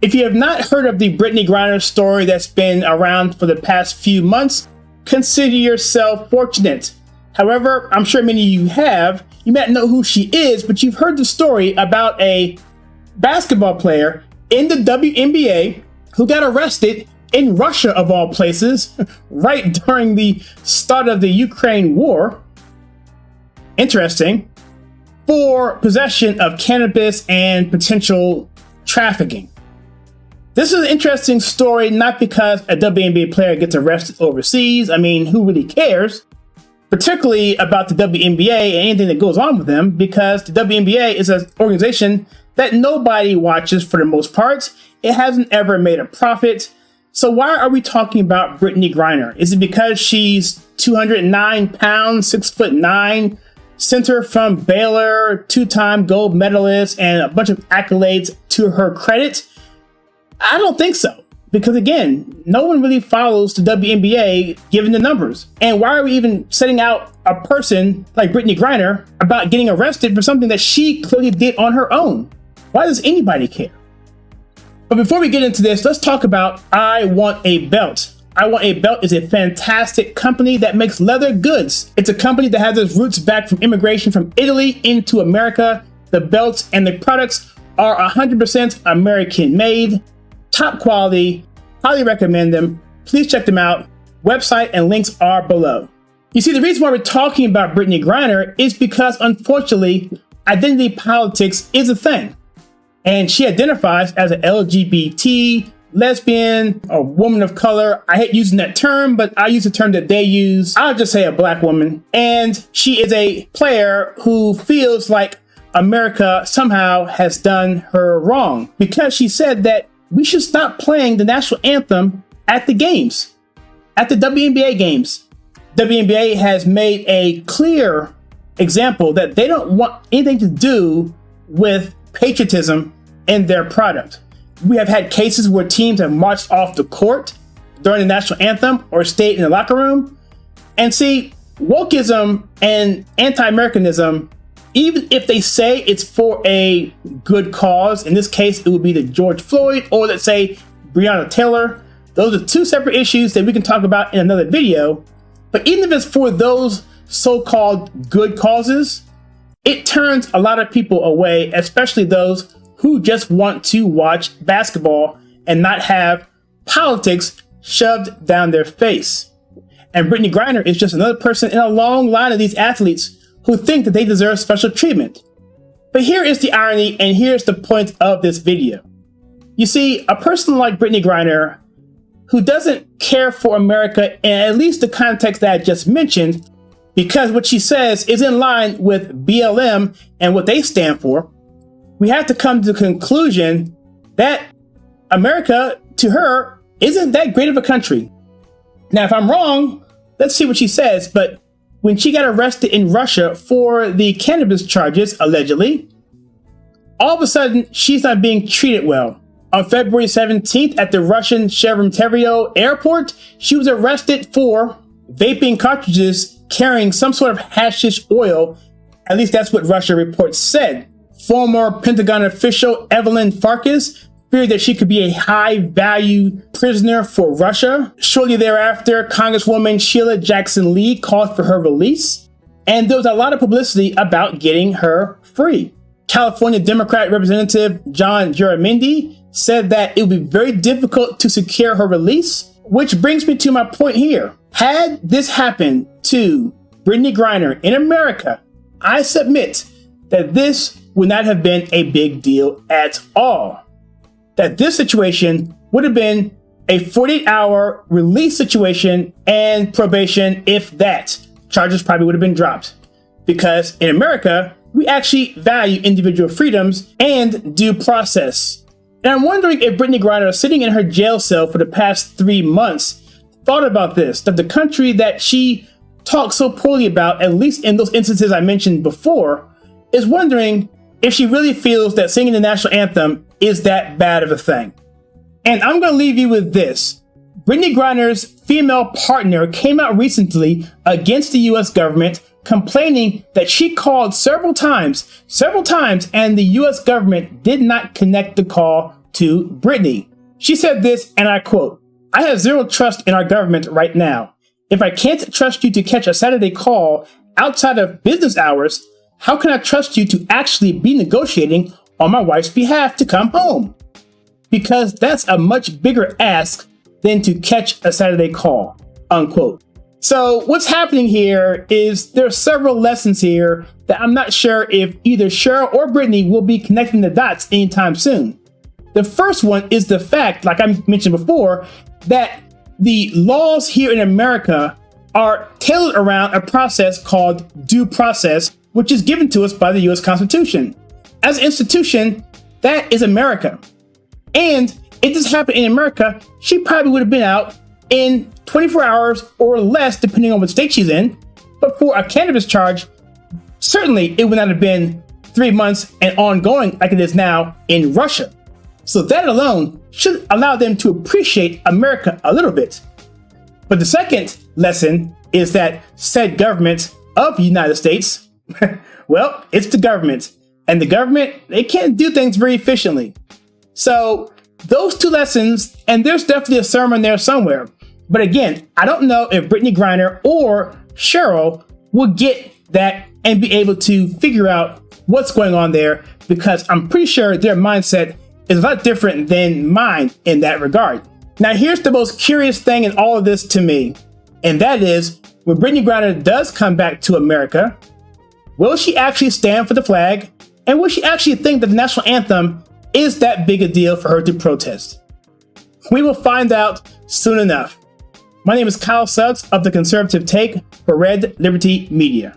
If you have not heard of the Brittney Grinner story that's been around for the past few months, consider yourself fortunate. However, I'm sure many of you have. You might know who she is, but you've heard the story about a basketball player in the WNBA who got arrested in Russia, of all places, right during the start of the Ukraine war. Interesting. For possession of cannabis and potential trafficking. This is an interesting story, not because a WNBA player gets arrested overseas. I mean, who really cares? Particularly about the WNBA and anything that goes on with them, because the WNBA is an organization that nobody watches for the most part. It hasn't ever made a profit. So why are we talking about Brittney Grinner? Is it because she's 209 pounds, 6'9", center from Baylor, two-time gold medalist, and a bunch of accolades to her credit? I don't think so. Because again, no one really follows the WNBA given the numbers. And why are we even setting out a person like Brittney Grinner about getting arrested for something that she clearly did on her own? Why does anybody care? But before we get into this, let's talk about I Want a Belt. I Want a Belt is a fantastic company that makes leather goods. It's a company that has its roots back from immigration from Italy into America. The belts and the products are 100% American made. Top quality, highly recommend them. Please check them out. Website and links are below. You see, the reason why we're talking about Brittney Grinner is because, unfortunately, identity politics is a thing. And she identifies as an LGBT, lesbian, a woman of color. I hate using that term, but I use the term that they use. I'll just say a black woman. And she is a player who feels like America somehow has done her wrong because she said that we should stop playing the national anthem at the games, at the WNBA games. WNBA has made a clear example that they don't want anything to do with patriotism in their product. We have had cases where teams have marched off the court during the national anthem or stayed in the locker room. And see, wokeism and anti-Americanism, even if they say it's for a good cause, in this case, it would be the George Floyd, or let's say Breonna Taylor. Those are two separate issues that we can talk about in another video. But even if it's for those so-called good causes, it turns a lot of people away, especially those who just want to watch basketball and not have politics shoved down their face. And Brittney Grinner is just another person in a long line of these athletes who think that they deserve special treatment. But here is the irony, and here's the point of this video. You see, a person like Brittney Grinner, who doesn't care for America in at least the context that I just mentioned, because what she says is in line with BLM and what they stand for, we have to come to the conclusion that America, to her, isn't that great of a country. Now, if I'm wrong, let's see what she says, but when she got arrested in Russia for the cannabis charges, allegedly, all of a sudden, she's not being treated well. On February 17th at the Russian Sheremetyevo airport, she was arrested for vaping cartridges carrying some sort of hashish oil. At least that's what Russia reports said. Former Pentagon official Evelyn Farkas feared that she could be a high-value prisoner for Russia. Shortly thereafter, Congresswoman Sheila Jackson Lee called for her release, and there was a lot of publicity about getting her free. California Democrat Representative John Garamendi said that it would be very difficult to secure her release, which brings me to my point here. Had this happened to Brittney Grinner in America, I submit that this would not have been a big deal at all. That this situation would have been a 48-hour release situation and probation, if that. Charges probably would have been dropped. Because in America, we actually value individual freedoms and due process. And I'm wondering if Brittney Grinner, sitting in her jail cell for the past 3 months, thought about this, that the country that she talks so poorly about, at least in those instances I mentioned before, is wondering if she really feels that singing the national anthem is that bad of a thing. And I'm going to leave you with this. Brittney Griner's female partner came out recently against the US government, complaining that she called several times, and the US government did not connect the call to Brittney. She said this, and I quote, "I have zero trust in our government right now. If I can't trust you to catch a Saturday call outside of business hours, how can I trust you to actually be negotiating on my wife's behalf to come home? Because that's a much bigger ask than to catch a Saturday call," unquote. So what's happening here is there are several lessons here that I'm not sure if either Cheryl or Brittney will be connecting the dots anytime soon. The first one is the fact, like I mentioned before, that the laws here in America are tailored around a process called due process, which is given to us by the US Constitution. As an institution, that is America. And if this happened in America, she probably would have been out in 24 hours or less, depending on what state she's in. But for a cannabis charge, certainly it would not have been 3 months and ongoing like it is now in Russia. So that alone should allow them to appreciate America a little bit. But the second lesson is that said government of the United States, well, it's the government. And the government, they can't do things very efficiently. So those two lessons, and there's definitely a sermon there somewhere. But again, I don't know if Brittney Griner or Cheryl will get that and be able to figure out what's going on there, because I'm pretty sure their mindset is a lot different than mine in that regard. Now, here's the most curious thing in all of this to me, and that is when Brittney Griner does come back to America, will she actually stand for the flag? And will she actually think that the national anthem is that big a deal for her to protest? We will find out soon enough. My name is Kyle Suggs of The Conservative Take for Red Liberty Media.